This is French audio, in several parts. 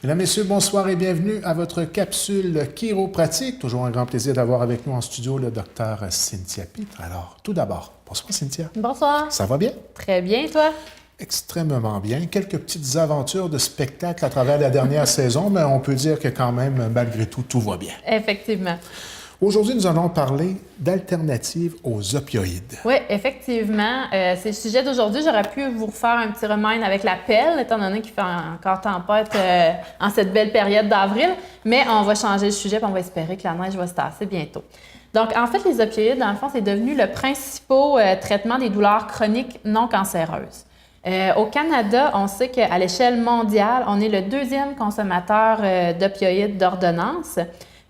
Mesdames, Messieurs, bonsoir et bienvenue à votre capsule chiropratique. Toujours un grand plaisir d'avoir avec nous en studio le docteur Cynthia Pitre. Alors, tout d'abord, bonsoir Cynthia. Bonsoir. Ça va bien? Très bien, toi? Extrêmement bien. Quelques petites aventures de spectacle à travers la dernière saison, mais on peut dire que quand même, malgré tout, tout va bien. Effectivement. Aujourd'hui, nous allons parler d'alternatives aux opioïdes. Oui, effectivement. C'est le sujet d'aujourd'hui. J'aurais pu vous refaire un petit remind avec la pelle, étant donné qu'il fait encore tempête en cette belle période d'avril. Mais on va changer le sujet et on va espérer que la neige va se tasser bientôt. Donc, en fait, les opioïdes, dans le fond, c'est devenu le principal traitement des douleurs chroniques non cancéreuses. Au Canada, on sait qu'à l'échelle mondiale, on est le deuxième consommateur d'opioïdes d'ordonnance.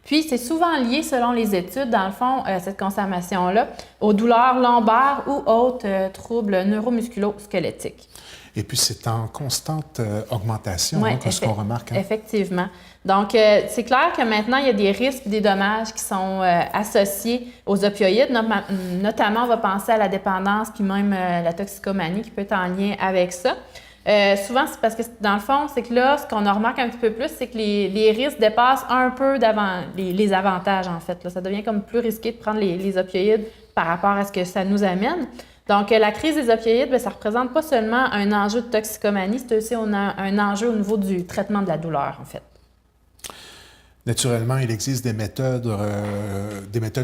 Puis, c'est souvent lié, selon les études, dans le fond, cette consommation-là, aux douleurs lombaires ou autres troubles neuromusculo-squelettiques. Et puis, c'est en constante augmentation, ce qu'on remarque. Effectivement. Donc, c'est clair que maintenant, il y a des risques et des dommages qui sont associés aux opioïdes. Notamment, on va penser à la dépendance puis même la toxicomanie qui peut être en lien avec ça. Souvent, c'est parce que, dans le fond, c'est que là, ce qu'on remarque un petit peu plus, c'est que les risques dépassent un peu les avantages, en fait. Là, ça devient comme plus risqué de prendre les opioïdes par rapport à ce que ça nous amène. Donc, la crise des opioïdes, bien, ça ne représente pas seulement un enjeu de toxicomanie, c'est aussi un enjeu au niveau du traitement de la douleur, en fait. Naturellement, il existe des méthodes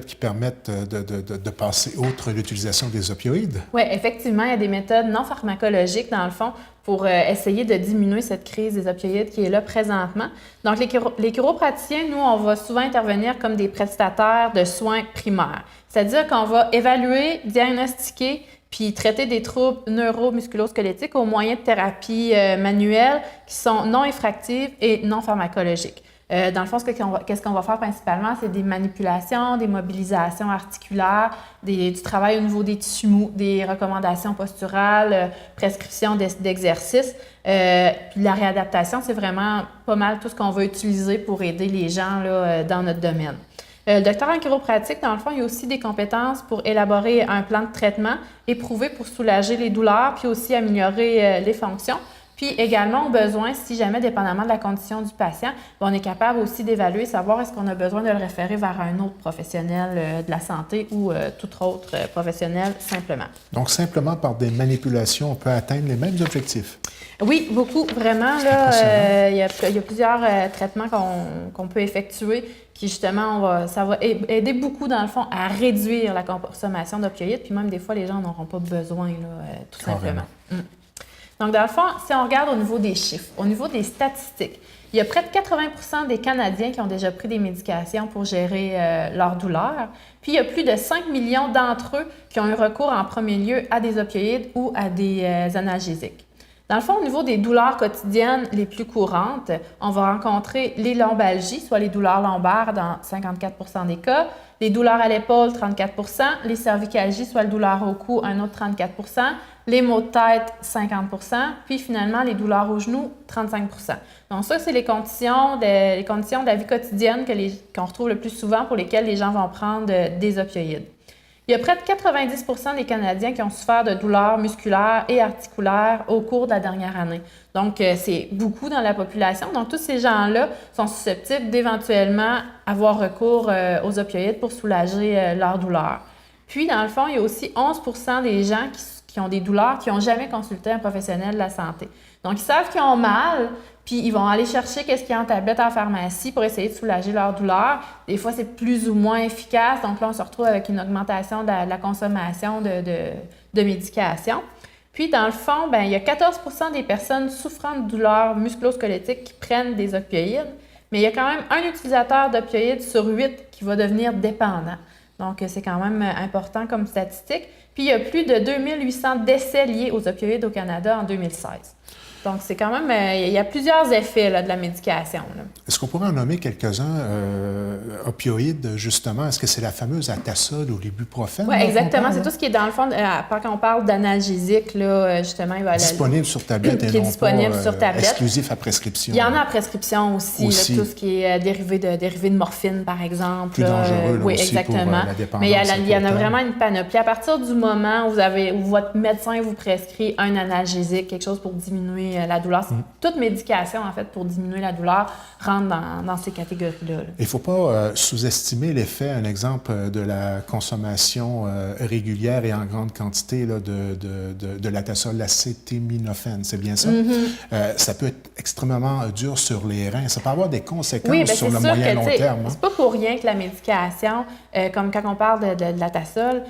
qui permettent de passer outre l'utilisation des opioïdes. Oui, effectivement, il y a des méthodes non pharmacologiques, dans le fond, pour essayer de diminuer cette crise des opioïdes qui est là présentement. Donc, les chiropraticiens, nous, on va souvent intervenir comme des prestataires de soins primaires. C'est-à-dire qu'on va évaluer, diagnostiquer, puis traiter des troubles neuromusculo-squelettiques au moyen de thérapies manuelles qui sont non effractives et non pharmacologiques. Dans le fond, qu'est-ce qu'on va faire principalement, c'est des manipulations, des mobilisations articulaires, du travail au niveau des tissus mous, des recommandations posturales, prescription d'exercices. Puis la réadaptation, c'est vraiment pas mal tout ce qu'on va utiliser pour aider les gens là, dans notre domaine. Le docteur en chiropratique, dans le fond, il y a aussi des compétences pour élaborer un plan de traitement éprouvé pour soulager les douleurs, puis aussi améliorer les fonctions. Puis également, au besoin, si jamais, dépendamment de la condition du patient, on est capable aussi d'évaluer, savoir est-ce qu'on a besoin de le référer vers un autre professionnel de la santé ou tout autre professionnel simplement. Donc, simplement par des manipulations, on peut atteindre les mêmes objectifs? Oui, beaucoup, vraiment. Là, il y a plusieurs traitements qu'on peut effectuer qui, justement, ça va aider beaucoup, dans le fond, à réduire la consommation d'opioïdes. Puis même, des fois, les gens n'auront pas besoin, là, tout simplement. Donc, dans le fond, si on regarde au niveau des chiffres, au niveau des statistiques, il y a près de 80% des Canadiens qui ont déjà pris des médications pour gérer leur douleur. Puis, il y a plus de 5 millions d'entre eux qui ont eu recours en premier lieu à des opioïdes ou à des analgésiques. Dans le fond, au niveau des douleurs quotidiennes les plus courantes, on va rencontrer les lombalgies, soit les douleurs lombaires dans 54% des cas, les douleurs à l'épaule, 34%, les cervicalgies, soit les douleurs au cou, un autre 34%, les maux de tête, 50%, puis finalement, les douleurs aux genoux, 35%. Donc ça, c'est les conditions de la vie quotidienne qu'on retrouve le plus souvent pour lesquelles les gens vont prendre des opioïdes. Il y a près de 90% des Canadiens qui ont souffert de douleurs musculaires et articulaires au cours de la dernière année. Donc, c'est beaucoup dans la population. Donc, tous ces gens-là sont susceptibles d'éventuellement avoir recours aux opioïdes pour soulager leur douleur. Puis, dans le fond, il y a aussi 11% des gens qui ont des douleurs qui n'ont jamais consulté un professionnel de la santé. Donc, ils savent qu'ils ont mal, puis ils vont aller chercher qu'est-ce qu'il y a en tablette en pharmacie pour essayer de soulager leur douleur. Des fois, c'est plus ou moins efficace. Donc là, on se retrouve avec une augmentation de la consommation de médication. Puis, dans le fond, bien, il y a 14% des personnes souffrant de douleurs musculo-squelettiques qui prennent des opioïdes, mais il y a quand même un utilisateur d'opioïdes sur 8 qui va devenir dépendant. Donc, c'est quand même important comme statistique. Puis, il y a plus de 2800 décès liés aux opioïdes au Canada en 2016. Donc, c'est quand même, il y a plusieurs effets là, de la médication. Là. Est-ce qu'on pourrait en nommer quelques-uns opioïdes, justement? Est-ce que c'est la fameuse Atasol ou l'ibuprofène? Oui, exactement. C'est tout ce qui est dans le fond, quand on parle d'analgésique, là, justement, il va disponible sur tablette et qui est non disponible pas sur tablette. Exclusif à prescription. Il y en a à prescription aussi. Là, tout ce qui est dérivé de morphine, par exemple. Plus dangereux, là, oui, aussi exactement. pour la dépendance. Mais il y en a vraiment une panoplie. À partir du moment où votre médecin vous prescrit un analgésique, quelque chose pour diminuer diminuer la douleur. Toute médication, en fait, pour diminuer la douleur, rentre dans ces catégories-là. Il ne faut pas sous-estimer l'effet, un exemple, de la consommation régulière et en grande quantité là, de l'Atasol, l'acétaminophène, c'est bien ça? Ça peut être extrêmement dur sur les reins. Ça peut avoir des conséquences sur le moyen long terme. Hein? C'est pas pour rien que la médication, comme quand on parle de l'Atasol,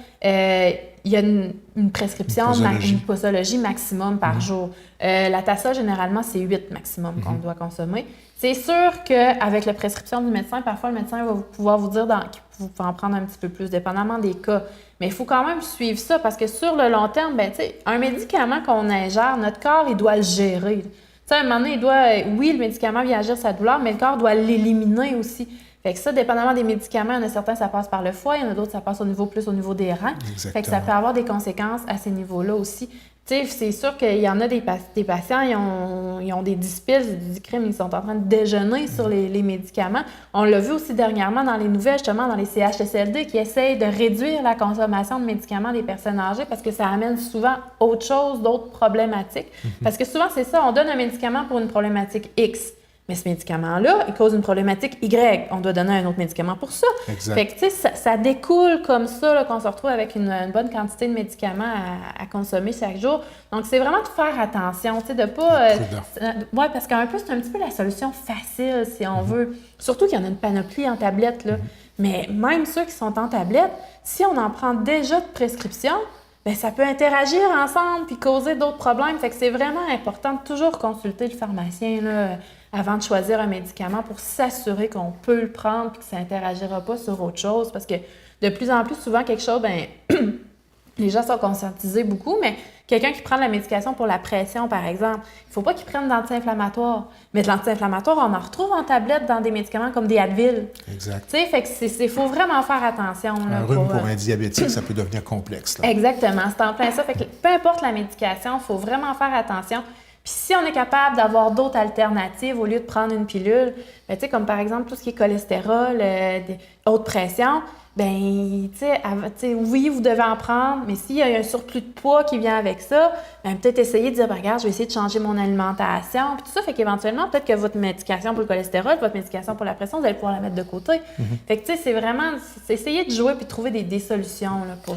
il y a une prescription, une posologie maximum par jour. L'Atasol, généralement, c'est 8 maximum qu'on doit consommer. C'est sûr qu'avec la prescription du médecin, parfois le médecin va pouvoir vous dire qu'il faut en prendre un petit peu plus, dépendamment des cas. Mais il faut quand même suivre ça parce que sur le long terme, un médicament qu'on ingère, notre corps, il doit le gérer. À un moment donné, le médicament vient agir sa douleur, mais le corps doit l'éliminer aussi. Fait que ça, dépendamment des médicaments, il y en a certains, ça passe par le foie, il y en a d'autres, ça passe plus au niveau des reins. Exactement. Fait que ça peut avoir des conséquences à ces niveaux-là aussi. C'est sûr qu'il y en a des patients, ils ont des dyspyles, du crime, ils sont en train de déjeuner sur les médicaments. On l'a vu aussi dernièrement dans les nouvelles, justement, dans les CHSLD, qui essayent de réduire la consommation de médicaments des personnes âgées parce que ça amène souvent autre chose, d'autres problématiques. Parce que souvent, c'est ça, on donne un médicament pour une problématique X. Mais ce médicament-là, il cause une problématique Y. On doit donner un autre médicament pour ça. Exact. Fait que, ça découle comme ça, là, qu'on se retrouve avec une bonne quantité de médicaments à consommer chaque jour. Donc, c'est vraiment de faire attention, de pas... Oui, parce qu'un peu, c'est un petit peu la solution facile, si on veut. Surtout qu'il y en a une panoplie en tablette, là. Mais même ceux qui sont en tablette, si on en prend déjà de prescription, bien, ça peut interagir ensemble puis causer d'autres problèmes. Fait que c'est vraiment important de toujours consulter le pharmacien, là, avant de choisir un médicament pour s'assurer qu'on peut le prendre et que ça n'interagira pas sur autre chose. Parce que de plus en plus, souvent, quelque chose, les gens sont conscientisés beaucoup, mais quelqu'un qui prend de la médication pour la pression, par exemple, il ne faut pas qu'il prenne d'anti-inflammatoire. Mais de l'anti-inflammatoire, on en retrouve en tablette dans des médicaments comme des Advil. Exact. Tu sais, fait que faut vraiment faire attention. Là, un rhume pour un diabétique, ça peut devenir complexe. Là. Exactement, c'est en plein ça. Fait que peu importe la médication, il faut vraiment faire attention. Puis si on est capable d'avoir d'autres alternatives au lieu de prendre une pilule, tu sais, comme par exemple tout ce qui est cholestérol, haute pression, oui, vous devez en prendre, mais s'il y a un surplus de poids qui vient avec ça, peut-être essayer de dire, regarde, je vais essayer de changer mon alimentation, puis tout ça, fait qu'éventuellement, peut-être que votre médication pour le cholestérol, votre médication pour la pression, vous allez pouvoir la mettre de côté. Fait que, tu sais, c'est vraiment, essayer de jouer puis de trouver des solutions là, pour...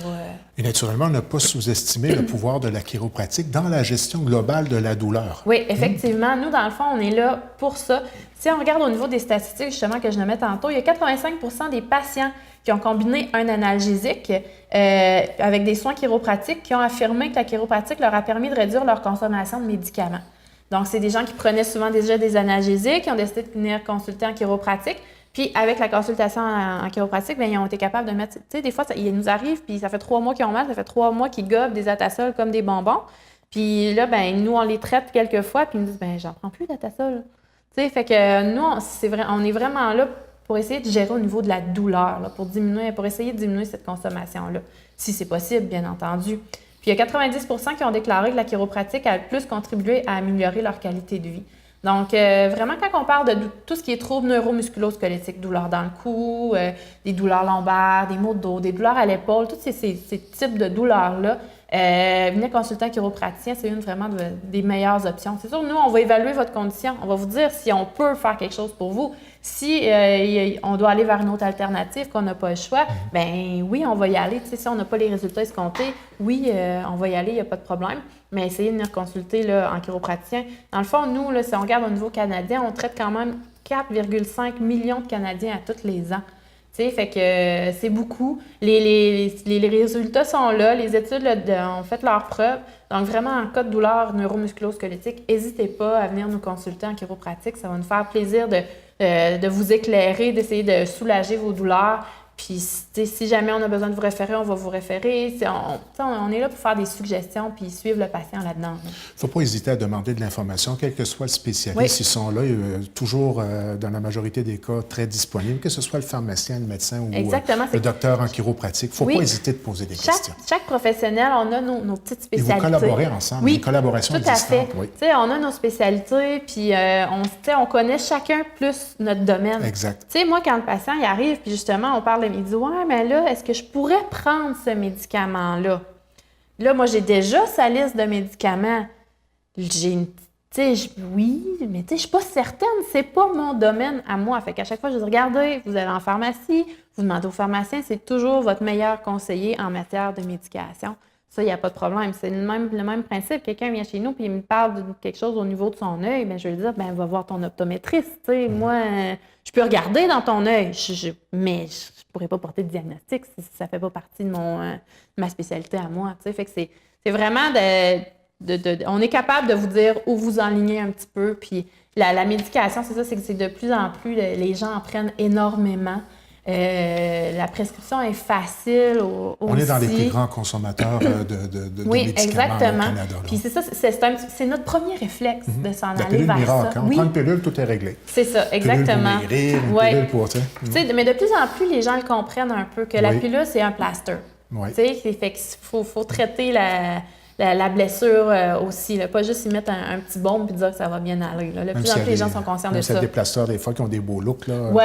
Et naturellement, ne pas sous-estimer le pouvoir de la chiropratique dans la gestion globale de la douleur. Oui, effectivement. Nous, dans le fond, on est là pour ça. Si on regarde au niveau des statistiques, justement, que je nommais tantôt, il y a 85% des patients qui ont combiné un analgésique avec des soins chiropratiques qui ont affirmé que la chiropratique leur a permis de réduire leur consommation de médicaments. Donc, c'est des gens qui prenaient souvent déjà des analgésiques, qui ont décidé de venir consulter en chiropratique. Puis, avec la consultation en chiropratique, ils ont été capables de mettre... Tu sais, des fois, ils nous arrivent, puis ça fait 3 mois qu'ils ont mal, ça fait 3 mois qu'ils gobent des Atasol comme des bonbons. Puis là, nous, on les traite quelques fois, puis ils nous disent, j'en prends plus d'Atasol. Tu sais, fait que nous, on est vraiment là pour essayer de gérer au niveau de la douleur, là, pour essayer de diminuer cette consommation-là, si c'est possible, bien entendu. Puis il y a 90% qui ont déclaré que la chiropratique a le plus contribué à améliorer leur qualité de vie. Donc, vraiment, quand on parle de tout ce qui est troubles neuromusculo-squelettiques, douleurs dans le cou, des douleurs lombaires, des maux de dos, des douleurs à l'épaule, tous ces types de douleurs-là, venir consulter un chiropraticien, c'est une vraiment des meilleures options. C'est sûr, nous, on va évaluer votre condition. On va vous dire si on peut faire quelque chose pour vous. Si on doit aller vers une autre alternative, qu'on n'a pas le choix, oui, on va y aller. Tu sais, si on n'a pas les résultats escomptés, oui, on va y aller, il n'y a pas de problème. Mais essayez de venir consulter là, en chiropraticien. Dans le fond, nous, là, si on regarde au niveau canadien, on traite quand même 4,5 millions de Canadiens à tous les ans. Tu sais, fait que c'est beaucoup. Les résultats sont là. Les études ont fait leurs preuves. Donc, vraiment, en cas de douleur neuromusculo-squelettique, n'hésitez pas à venir nous consulter en chiropratique. Ça va nous faire plaisir de vous éclairer, d'essayer de soulager vos douleurs. Puis, si jamais on a besoin de vous référer, on va vous référer. On est là pour faire des suggestions puis suivre le patient là-dedans. Il ne faut pas hésiter à demander de l'information, quel que soit le spécialiste. Oui. Ils sont là, toujours, dans la majorité des cas, très disponibles, que ce soit le pharmacien, le médecin ou le docteur en chiropratique. Il ne faut pas hésiter de poser des questions. Chaque professionnel, on a nos petites spécialités. Et vous collaborez ensemble, une collaboration existante. Tout à fait. Oui. On a nos spécialités, puis on connaît chacun plus notre domaine. Exact. T'sais, moi, quand le patient il arrive, puis justement, on parle, il dit « Ouais, mais là, est-ce que je pourrais prendre ce médicament-là? » Là, moi, j'ai déjà sa liste de médicaments. J'ai oui, mais je suis pas certaine, c'est pas mon domaine à moi. Fait qu'à chaque fois, je dis, regardez, vous allez en pharmacie, vous demandez au pharmacien, c'est toujours votre meilleur conseiller en matière de médication. Ça, il n'y a pas de problème. C'est le même principe. Quelqu'un vient chez nous et il me parle de quelque chose au niveau de son œil, bien, je vais lui dire, va voir ton optométriste. Moi, je peux regarder dans ton œil, mais je ne pourrais pas porter de diagnostic si ça ne fait pas partie de ma spécialité à moi. Fait que c'est vraiment on est capable de vous dire où vous enlignez un petit peu. Puis la médication, c'est ça, c'est que c'est de plus en plus, les gens en prennent énormément. La prescription est facile aussi. On est dans les plus grands consommateurs de médicaments exactement. au Canada. Puis c'est ça, c'est notre premier réflexe de s'en aller pilule vers miracle, ça. On prend une pilule, tout est réglé. C'est ça, exactement. Pilule pour maigrir, une pilule pour... Mais de plus en plus, les gens le comprennent un peu, que la pilule, c'est un plaster. Fait qu'il faut traiter la blessure aussi. Là. Pas juste y mettre un petit baume et dire que ça va bien aller. Là. De plus en plus, les gens sont conscients de ça. Il y a des plasteurs, des fois, qui ont des beaux looks. Oui.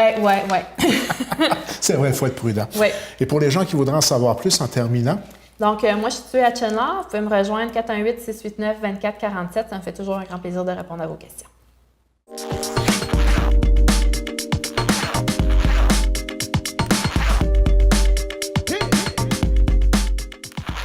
C'est vrai, il faut être prudent. Ouais. Et pour les gens qui voudraient en savoir plus, en terminant? Donc, moi, je suis située à Chenard. Vous pouvez me rejoindre 418-689-2447. Ça me fait toujours un grand plaisir de répondre à vos questions.